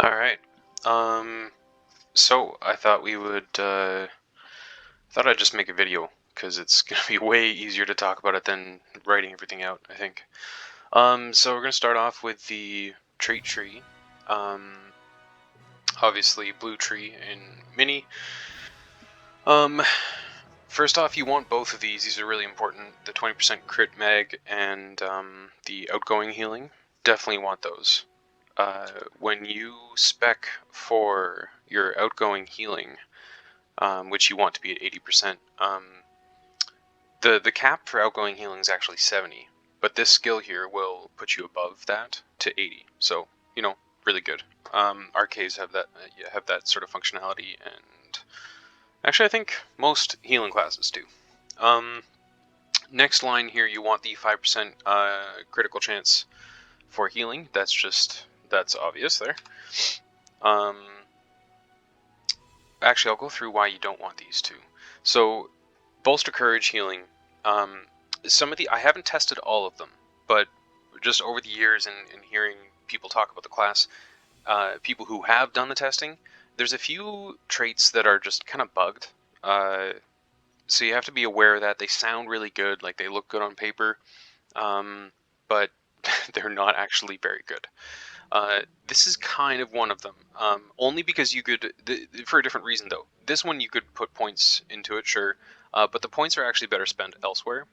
Alright. So I thought thought I'd just make a video, because it's gonna be way easier to talk about it than writing everything out, I think. So we're gonna start off with the trait tree. Um, Obviously blue tree and mini. Um, First off, you want both of these. These are really important. The 20% crit mag and the outgoing healing. Definitely want those. When you spec for your outgoing healing, which you want to be at 80%, the cap for outgoing healing is actually 70, but this skill here will put you above that to 80. So really good. RKs have that sort of functionality, and actually I think most healing classes do. Next line here, you want the 5% critical chance for healing. That's obvious there. Actually, I'll go through why you don't want these two. So, bolster courage healing. Some of I haven't tested all of them, but just over the years and hearing people talk about the class, people who have done the testing, there's a few traits that are just kind of bugged. So you have to be aware that they sound really good, like they look good on paper, but they're not actually very good. This is kind of one of them, only because you could, for a different reason though. This one you could put points into it, sure, but the points are actually better spent elsewhere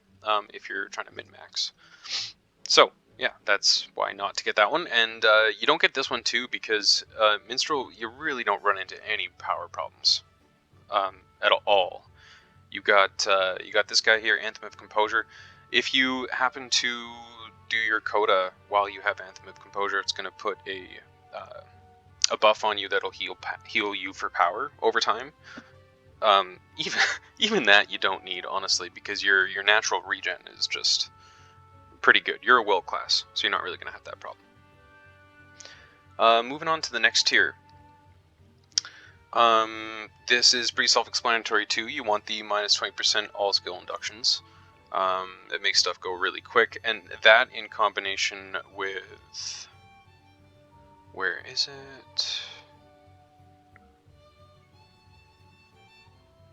if you're trying to min-max. So yeah, that's why not to get that one. And you don't get this one too because Minstrel, you really don't run into any power problems at all. You got this guy here, Anthem of Composure. If you happen to do your coda while you have Anthem of Composure, it's going to put a buff on you that'll heal you for power over time. Even that you don't need, honestly, because your natural regen is just pretty good. You're a will class, so you're not really going to have that problem. Moving on to the next tier. This is pretty self-explanatory too. You want the minus 20% all skill inductions. It makes stuff go really quick, and that in combination with, where is it?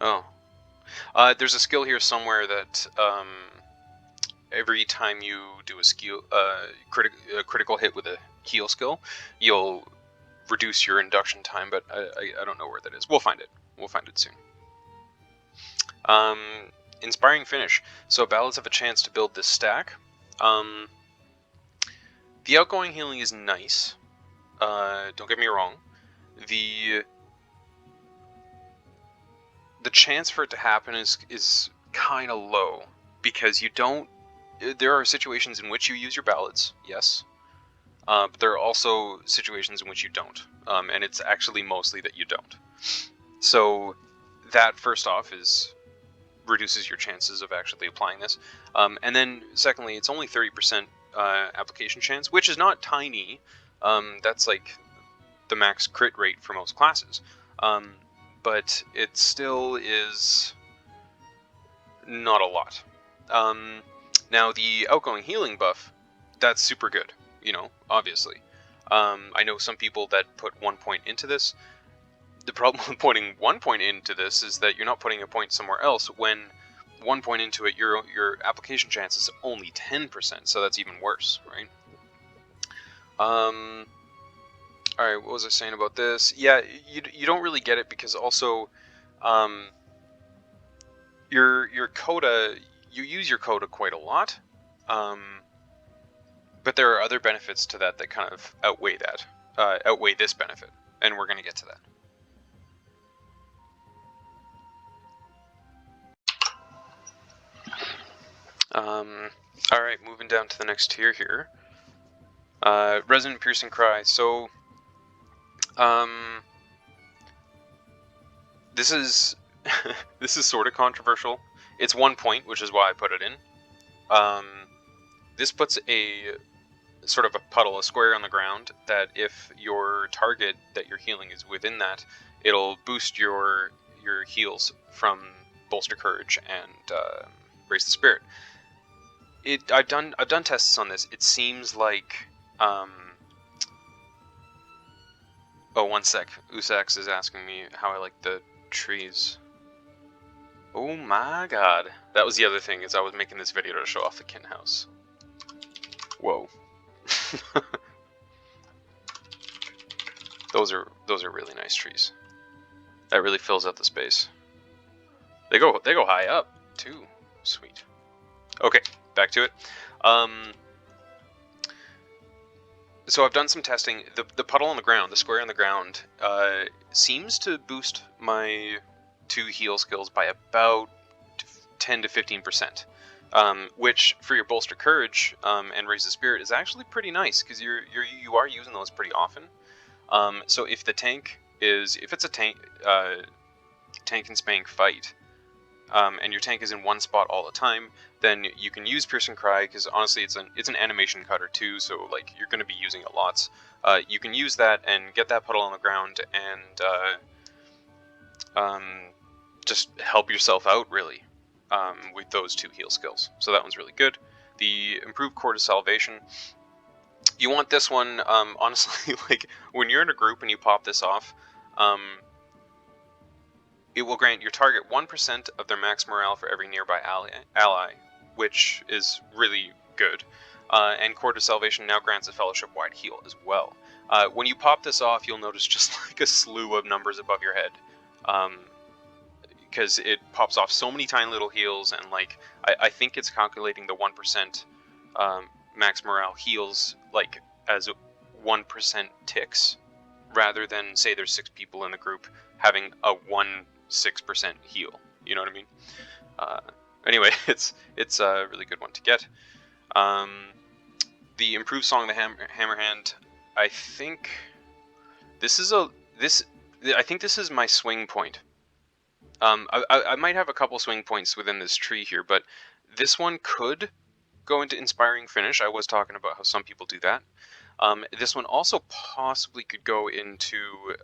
Oh, there's a skill here somewhere that every time you do a skill, critical hit with a heal skill, you'll reduce your induction time, but I don't know where that is. We'll find it. We'll find it soon. Inspiring finish. So ballads have a chance to build this stack. The outgoing healing is nice. Don't get me wrong. The chance for it to happen is kind of low, because you don't. There are situations in which you use your ballads, yes. But there are also situations in which you don't, and it's actually mostly that you don't. So that, first off, reduces your chances of actually applying this. And then secondly, it's only 30% application chance, which is not tiny. That's like the max crit rate for most classes. But it still is not a lot. Now the outgoing healing buff, that's super good, obviously. I know some people that put 1 point into this. The problem with putting 1 point into this is that you're not putting a point somewhere else. When 1 point into it, your application chance is only 10%, so that's even worse, right? Alright, what was I saying about this? Yeah, you don't really get it because also your coda, you use your coda quite a lot, but there are other benefits to that kind of outweigh this benefit, and we're going to get to that. Alright, moving down to the next tier here. Resonant Piercing Cry. So, this is this is sort of controversial. It's 1 point, which is why I put it in. This puts a sort of a puddle, a square on the ground, that if your target that you're healing is within that, it'll boost your heals from Bolster Courage and Raise the Spirit. I've done tests on this. It seems like Oh, one sec. Usax is asking me how I like the trees. Oh my god. That was the other thing, is I was making this video to show off the kin house. Whoa. Those are really nice trees. That really fills out the space. They go high up too. Sweet. Okay, back to it. So I've done some testing. The puddle on the ground, the square on the ground, seems to boost my 2 heal skills by about 10 to 15%. Which for your bolster courage and raise the spirit is actually pretty nice, because you are using those pretty often. So if the tank is, if it's a tank and spank fight, and your tank is in one spot all the time, then you can use Piercing Cry, because honestly it's an animation cutter too, so like you're going to be using it lots. You can use that and get that puddle on the ground and just help yourself out really with those 2 heal skills. So that one's really good. The improved Cord of Salvation. You want this one, honestly, like when you're in a group and you pop this off, it will grant your target 1% of their max morale for every nearby ally, which is really good. And Cord of Salvation now grants a fellowship-wide heal as well. When you pop this off, you'll notice just like a slew of numbers above your head, because it pops off so many tiny little heals, and like I think it's calculating the 1% max morale heals like as 1% ticks, rather than say there's 6 people in the group having a 6% heal. You know what I mean? Anyway, it's a really good one to get. The improved Song of the Hammerhand. I think this is my swing point. I might have a couple swing points within this tree here, but this one could go into Inspiring Finish. I was talking about how some people do that. This one also possibly could go into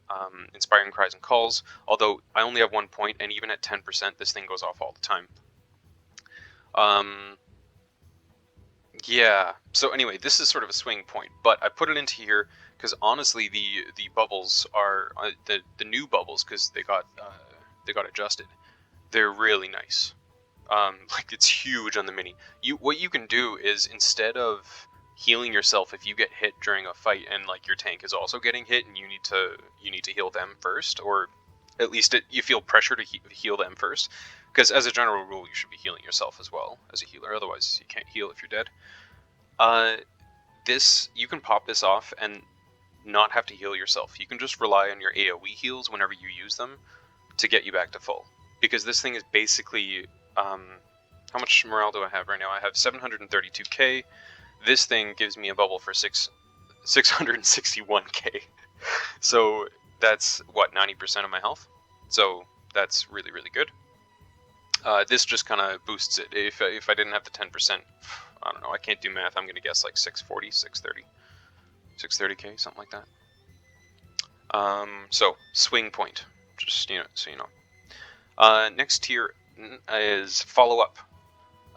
Inspiring Cries and Calls, although I only have 1 point, and even at 10%, this thing goes off all the time. Yeah, so anyway, this is sort of a swing point, but I put it into here because honestly, the bubbles are the new bubbles, because they got adjusted. They're really nice. Like it's huge on the mini. What you can do is, instead of healing yourself if you get hit during a fight and like your tank is also getting hit and you need to heal them first, or at least you feel pressure to heal them first, because as a general rule you should be healing yourself as well as a healer, otherwise you can't heal if you're dead. This, you can pop this off and not have to heal yourself. You can just rely on your AoE heals whenever you use them to get you back to full, because this thing is basically how much morale do I have right now? I have 732k. This thing gives me a bubble for 661k. So that's what, 90% of my health. So that's really, really good. This just kind of boosts it. If I didn't have the 10%, I don't know, I can't do math. I'm going to guess like 640, 630, 630k, something like that. So swing point, just so you know. Next tier is follow up.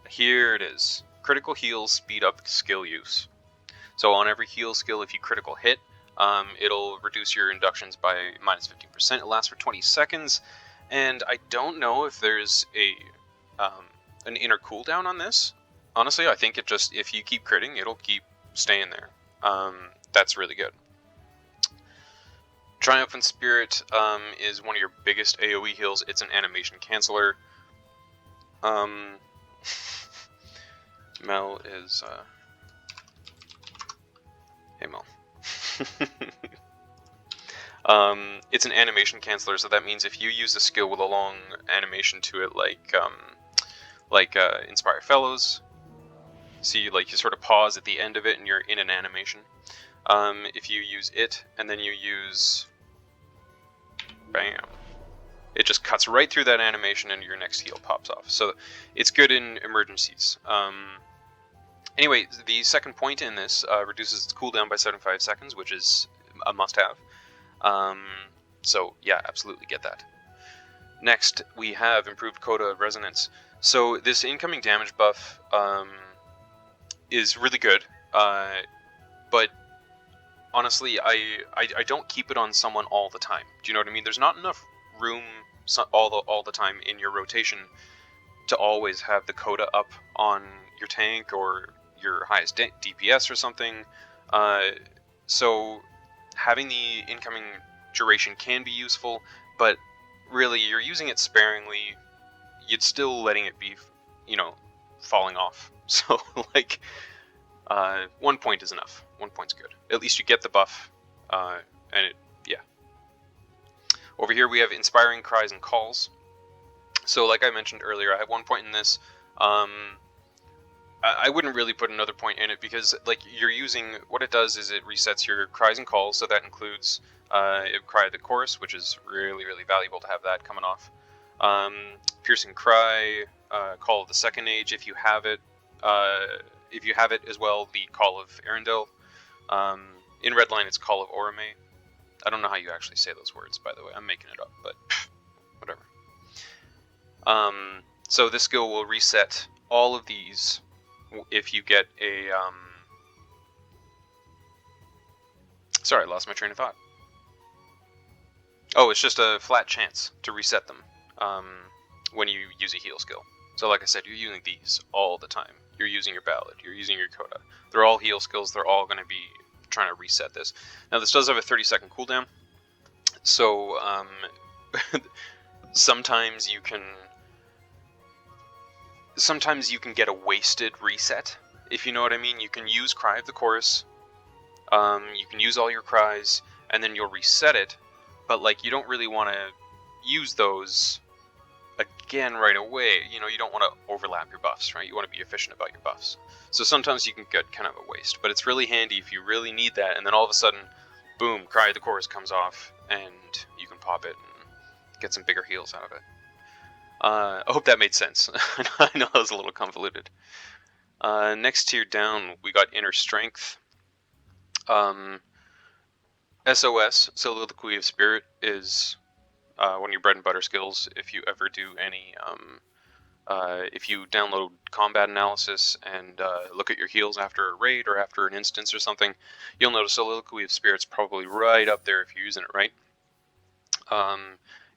Here it is. Critical heals speed up skill use. So on every heal skill, if you critical hit, it'll reduce your inductions by minus 15%. It lasts for 20 seconds, and I don't know if there's an inner cooldown on this. Honestly, I think it just, if you keep critting, it'll keep staying there. That's really good. Triumphant Spirit is one of your biggest AoE heals. It's an animation canceller. Mel is hey Mel. It's an animation canceller, so that means if you use a skill with a long animation to it, like Inspire Fellows, see, like you sort of pause at the end of it and you're in an animation. If you use it and then you use bam, it just cuts right through that animation and your next heal pops off. So it's good in emergencies. Anyway, the second point in this reduces its cooldown by 75 seconds, which is a must-have. So yeah, absolutely get that. Next, we have improved Coda of Resonance. So this incoming damage buff is really good, but honestly, I don't keep it on someone all the time. Do you know what I mean? There's not enough room all the time in your rotation to always have the coda up on your tank or your highest DPS or something. So having the incoming duration can be useful, but really you're using it sparingly. You'd still letting it be, falling off. So like, 1 point is enough. 1 point's good. At least you get the buff, and yeah. Over here we have inspiring cries and calls. So like I mentioned earlier, I have 1 point in this. I wouldn't really put another point in it because like you're using, what it does is it resets your cries and calls, so that includes Cry of the Chorus, which is really, really valuable to have that coming off. Piercing Cry, Call of the Second Age if you have it. If you have it as well, the Call of Arendelle. In Redline, it's Call of Orome. I don't know how you actually say those words, by the way. I'm making it up, but whatever. So this skill will reset all of these if you get a... Sorry, I lost my train of thought. Oh, it's just a flat chance to reset them when you use a heal skill. So like I said, you're using these all the time. You're using your Ballad, you're using your Coda. They're all heal skills, they're all going to be trying to reset this. Now this does have a 30-second cooldown, so sometimes you can get a wasted reset, if you know what I mean. You can use Cry of the Chorus, you can use all your cries, and then you'll reset it, but like you don't really want to use those again right away. You don't want to overlap your buffs, right? You want to be efficient about your buffs. So sometimes you can get kind of a waste, but it's really handy if you really need that, and then all of a sudden, boom, Cry of the Chorus comes off, and you can pop it and get some bigger heals out of it. I hope that made sense. I know that was a little convoluted. Next tier down, we got Inner Strength. SOS, Soliloquy of Spirit, is one of your bread and butter skills. If you ever do any, if you download Combat Analysis and look at your heals after a raid or after an instance or something, you'll notice Soliloquy of Spirit's probably right up there if you're using it right.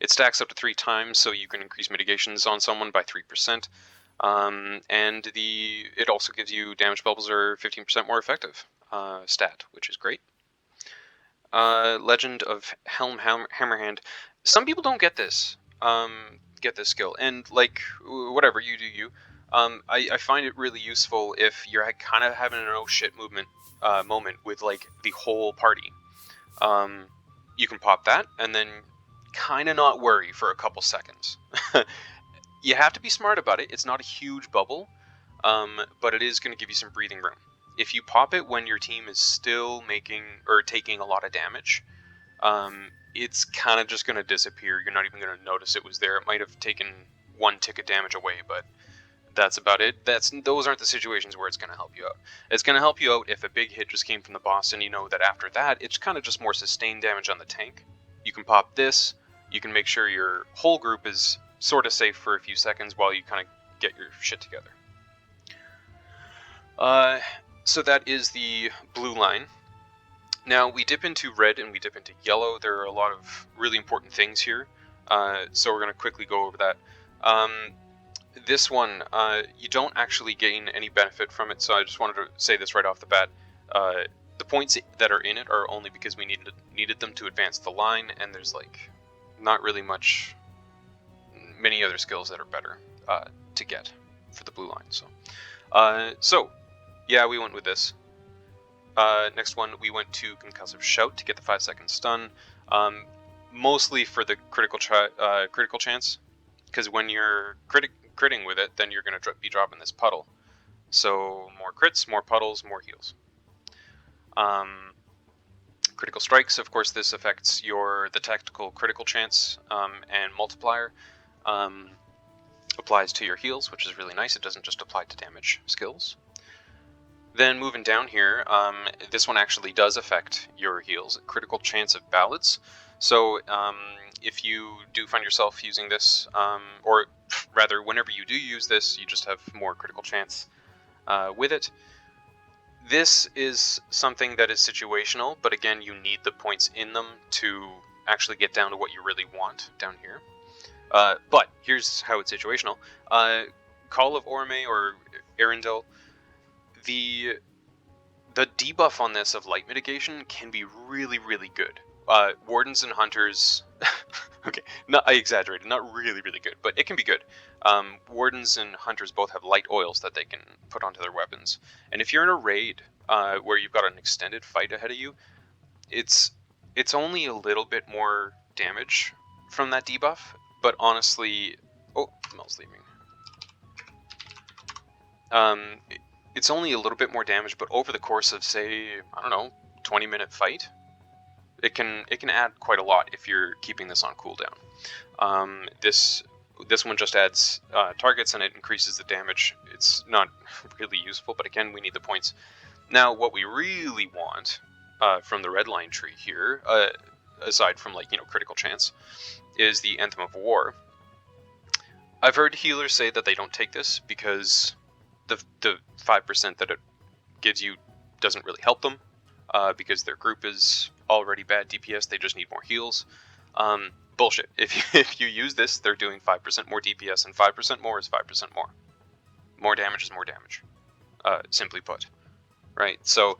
It stacks up to 3 times, so you can increase mitigations on someone by 3%. And it also gives you damage bubbles are 15% more effective stat, which is great. Legend of Helm Hammerhand. Some people don't get this skill, and like whatever you do, I find it really useful if you're kind of having an oh shit moment with like the whole party. You can pop that and then kind of not worry for a couple seconds. You have to be smart about it. It's not a huge bubble, but it is going to give you some breathing room. If you pop it when your team is still making or taking a lot of damage, it's kind of just going to disappear. You're not even going to notice it was there. It might have taken 1 tick of damage away, but that's about it. Those aren't the situations where it's going to help you out. It's going to help you out if a big hit just came from the boss, and you know that after that, it's kind of just more sustained damage on the tank. You can pop this. You can make sure your whole group is sort of safe for a few seconds while you kind of get your shit together. So that is the blue line. Now we dip into red and we dip into yellow. There are a lot of really important things here, so we're going to quickly go over that. This one, you don't actually gain any benefit from it, so I just wanted to say this right off the bat. The points that are in it are only because we needed them to advance the line, and there's like not really many other skills that are better to get for the blue line. So yeah, we went with this. Next one, we went to Concussive Shout to get the 5-second stun, mostly for the critical chance, because when you're critting with it, then you're going to be dropping this puddle. So more crits, more puddles, more heals. Critical strikes, of course, this affects the tactical critical chance and multiplier. Applies to your heals, which is really nice. It doesn't just apply to damage skills. Then moving down here, this one actually does affect your heals. Critical chance of ballads. So if you do find yourself using this, or rather whenever you do use this, you just have more critical chance with it. This is something that is situational, but again, you need the points in them to actually get down to what you really want down here. But here's how it's situational. Call of Orme or Arundel, the debuff on this of light mitigation can be really, really good. Wardens and Hunters, okay, I exaggerated, not really, really good, but it can be good. Wardens and Hunters both have light oils that they can put onto their weapons. And if you're in a raid where you've got an extended fight ahead of you, it's only a little bit more damage from that debuff, but honestly... Oh, Mel's leaving. It's only a little bit more damage, but over the course of, say, I don't know, 20-minute fight, it can add quite a lot if you're keeping this on cooldown. This one just adds targets and it increases the damage. It's not really useful, but again, we need the points. Now, what we really want from the red line tree here, aside from critical chance, is the Anthem of War. I've heard healers say that they don't take this because the 5% that it gives you doesn't really help them because their group is already bad DPS. They just need more heals. Bullshit. If you use this, they're doing 5% more DPS, and 5% more is 5% more. More damage is more damage. Simply put, right? So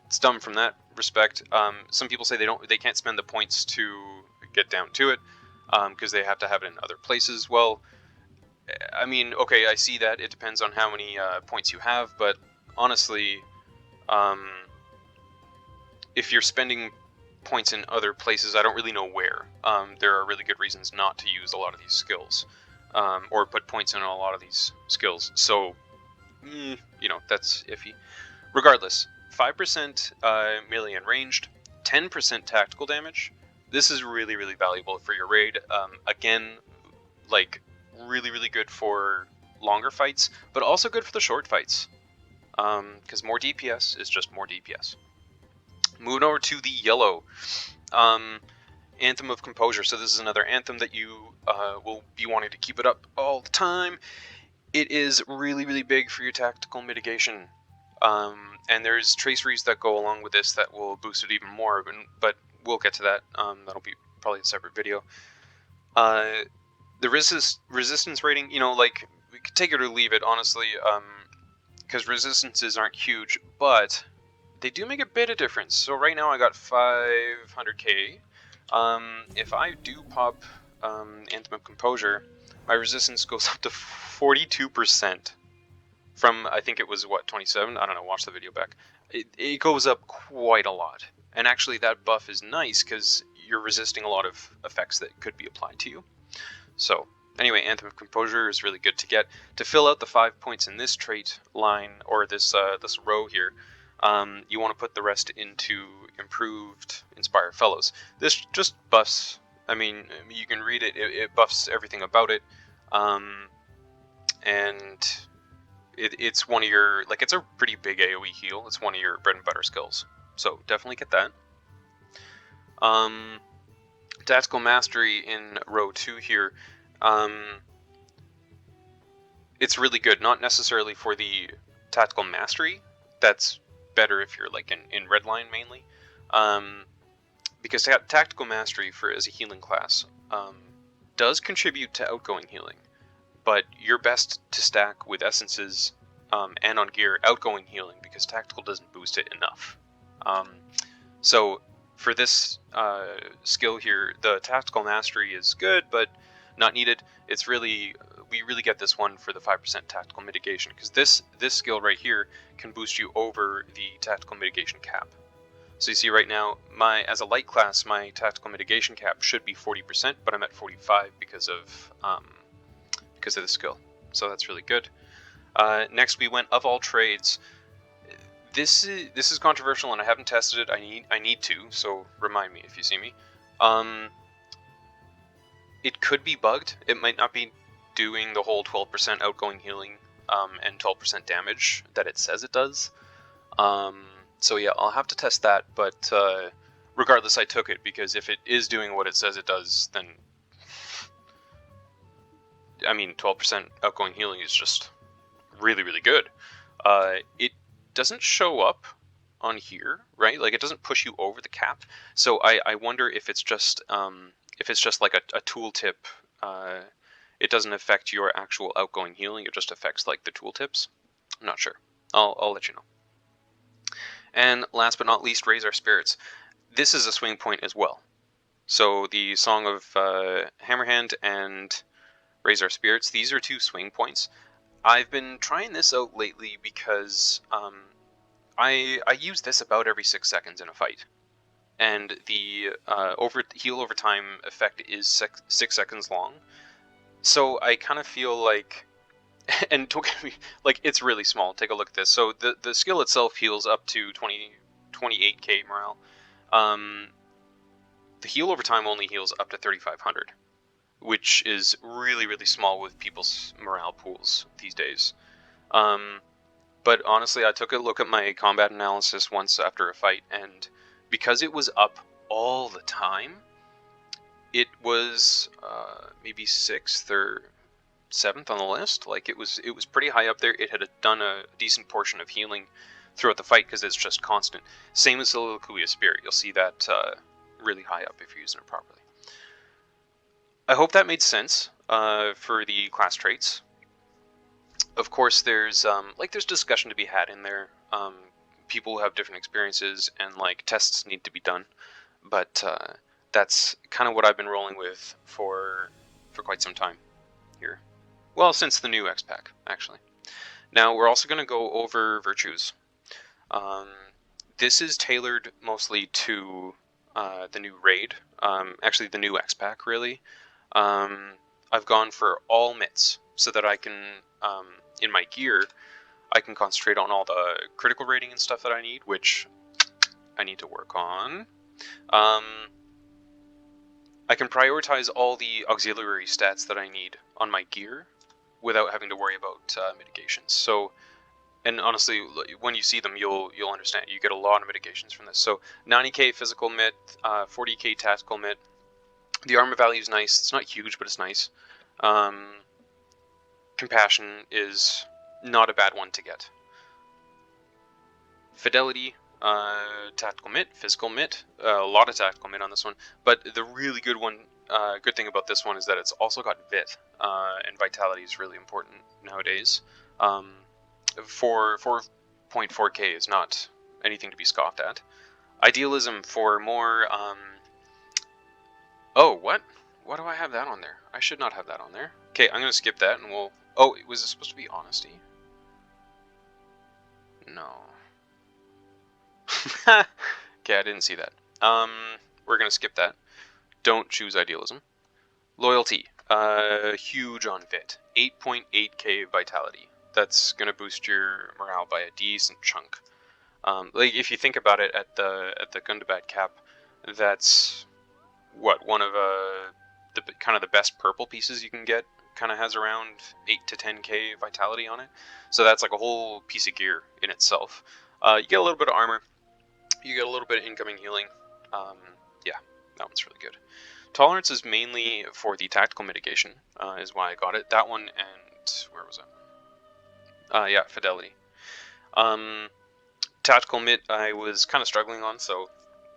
it's dumb from that respect. Some people say they can't spend the points to get down to it because they have to have it in other places. Well, I mean, okay, I see that. It depends on how many points you have, but honestly, if you're spending points in other places, I don't really know where. There are really good reasons not to use a lot of these skills, or put points in a lot of these skills. So, that's iffy. Regardless, 5% melee and ranged, 10% tactical damage. This is really, really valuable for your raid. Again, really, really good for longer fights, but also good for the short fights, because more DPS is just more DPS. Moving over to the yellow, Anthem of Composure. So this is another anthem that you will be wanting to keep it up all the time. It is really, really big for your tactical mitigation, and there's traceries that go along with this that will boost it even more, but we'll get to that. That'll be probably a separate video. The resistance rating, we could take it or leave it, honestly, because resistances aren't huge, but they do make a bit of difference. So right now I got 500k. If I do pop Anthem of Composure, my resistance goes up to 42% from, I think it was, 27? I don't know, watch the video back. It goes up quite a lot. And actually that buff is nice because you're resisting a lot of effects that could be applied to you. So, anyway, Anthem of Composure is really good to get. To fill out the 5 points in this trait line, or this row here, you want to put the rest into improved Inspire Fellows. This just buffs, I mean, you can read it, it buffs everything about it, and it's one of your, it's a pretty big AoE heal. It's one of your bread and butter skills, so definitely get that. Tactical Mastery in row 2 here, it's really good, not necessarily for the Tactical Mastery. That's better if you're in Redline mainly, because Tactical Mastery as a healing class does contribute to outgoing healing, but you're best to stack with essences and on gear outgoing healing because tactical doesn't boost it enough. So for this skill here, the Tactical Mastery is good, but not needed. It's really, we really get this one for the 5% tactical mitigation, because this skill right here can boost you over the tactical mitigation cap. So you see right now, as a light class, my tactical mitigation cap should be 40%, but I'm at 45 because of this skill. So that's really good. Next we went Of All Trades. This is controversial, and I haven't tested it. I need to, so remind me if you see me. It could be bugged. It might not be doing the whole 12% outgoing healing and 12% damage that it says it does. So yeah, I'll have to test that, but regardless, I took it because if it is doing what it says it does, then 12% outgoing healing is just really, really good. It doesn't show up on here, right? Like it doesn't push you over the cap. So I wonder if it's just like a tooltip. It doesn't affect your actual outgoing healing. It just affects like the tooltips. I'm not sure. I'll let you know. And last but not least, Raise Our Spirits. This is a swing point as well. So the Song of Hammerhand and Raise Our Spirits, these are 2 swing points. I've been trying this out lately because I use this about every 6 seconds in a fight. And the heal over time effect is 6 seconds long. So I kind of feel like, and don't get me, like it's really small. Take a look at this. So the skill itself heals up to 28k morale. The heal over time only heals up to 3500, which is really, really small with people's morale pools these days. But honestly, I took a look at my combat analysis once after a fight, and because it was up all the time, it was maybe 6th or 7th on the list. Like it was pretty high up there. It had done a decent portion of healing throughout the fight because it's just constant. Same as Soliloquy of Spirit. You'll see that really high up if you're using it properly. I hope that made sense for the class traits. Of course, there's discussion to be had in there. People have different experiences, and like tests need to be done. But that's kind of what I've been rolling with for quite some time here. Well, since the new X-Pack, actually. Now we're also going to go over virtues. This is tailored mostly to the new raid. Actually, the new X-Pack, really. I've gone for all mitts so that I can, in my gear, I can concentrate on all the critical rating and stuff that I need, which I need to work on. I can prioritize all the auxiliary stats that I need on my gear without having to worry about mitigations. So, and honestly, when you see them, you'll understand. You get a lot of mitigations from this. So 90k physical mitt, 40k tactical mitt. The armor value is nice. It's not huge, but it's nice. Compassion is not a bad one to get. Fidelity, tactical mitt, physical mitt, a lot of tactical mitt on this one. But the really good one, good thing about this one is that it's also got vit, and vitality is really important nowadays. 4.4k is not anything to be scoffed at. Idealism for more. Oh, what? Why do I have that on there? I should not have that on there. Okay, I'm gonna skip that, and we'll. Oh, was it supposed to be honesty? No. Okay, I didn't see that. We're gonna skip that. Don't choose idealism. Loyalty. Huge on vit. 8.8k vitality. That's gonna boost your morale by a decent chunk. Like if you think about it, at the Gundabad cap, that's what one of the kind of the best purple pieces you can get. Kind of has around 8 to 10k vitality on it, so that's like a whole piece of gear in itself. You get a little bit of armor, you get a little bit of incoming healing. Yeah, that one's really good. Tolerance is mainly for the tactical mitigation, is why I got it. That one, and where was it? Yeah, fidelity. Tactical mitt I was kind of struggling on, so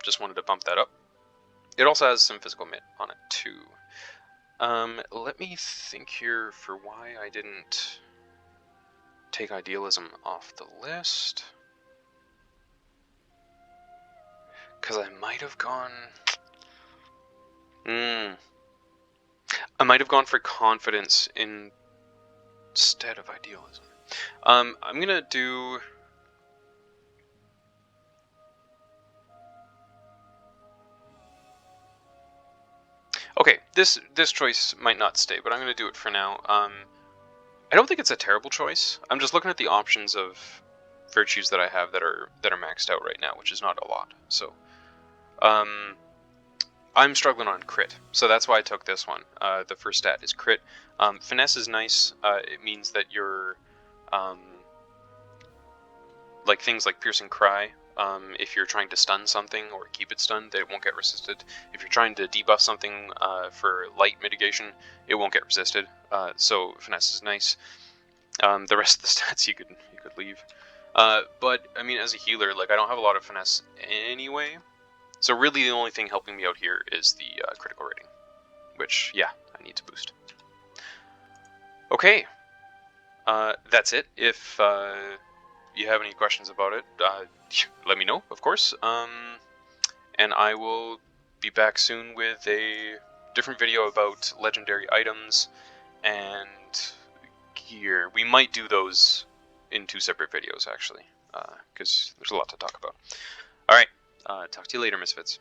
just wanted to bump that up. It also has some physical mitt on it too. Let me think here for why I didn't take idealism off the list. Because I might have gone... I might have gone for confidence instead of idealism. I'm gonna do... Okay, this choice might not stay, but I'm gonna do it for now. I don't think it's a terrible choice. I'm just looking at the options of virtues that I have that are maxed out right now, which is not a lot. So, I'm struggling on crit, so that's why I took this one. The first stat is crit. Finesse is nice. It means that you're, like things like Piercing Cry, if you're trying to stun something or keep it stunned, it won't get resisted. If you're trying to debuff something for light mitigation, it won't get resisted. So Finesse is nice. The rest of the stats you could leave. But I mean, as a healer, like I don't have a lot of finesse anyway. So really, the only thing helping me out here is the critical rating, which yeah, I need to boost. Okay, that's it. If you have any questions about it, let me know, of course. And I will be back soon with a different video about legendary items and gear. We might do those in 2 separate videos, actually, because there's a lot to talk about. Alright, talk to you later, Misfits.